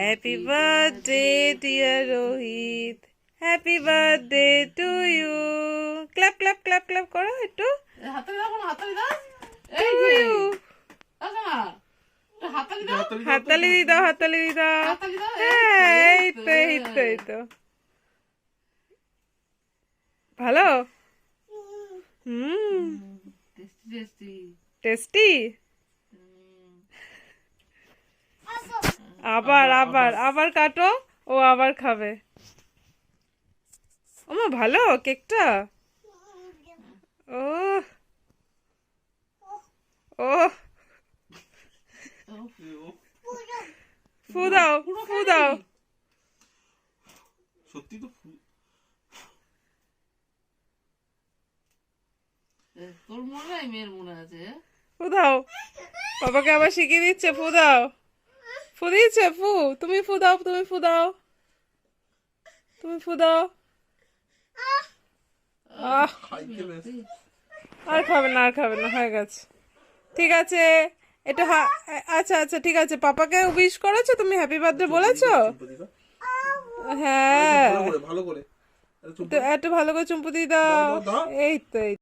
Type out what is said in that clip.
Happy birthday dear Rohit, happy birthday to you. Clap clap clap clap করো একটু। হাততালি দিয়ে দাও, হাততালি দিয়ে দাও। হ্যাঁ, এই তো এই তো এই তো ভালো। টেস্টি। আবার আবার আবার কাটো, ও আবার খাবে। ওমা ভালো কেকটা। ও ও ফু দাও, ফু দাও। সত্যি তো তোর মনে হয় মেয়ের মনে আছে। ফু দাও, বাবাকে আবার শিখিয়ে দিচ্ছে। ফু দাও, ফু দিচ্ছে। ফু, তুমি ফু দাও, তুমি ফু দাও, তুমি ফু দাও। আর খাবে না, আর খাবে না, হয়ে গেছে। ঠিক আছে, এটা আচ্ছা আচ্ছা ঠিক আছে। পাপাকে উইশ করেছো তুমি? হ্যাপি বার্থডে বলেছো? হ্যাঁ, ভালো করে একটু ভালো করে চুম্পু দিয়ে দাও। এই তো এই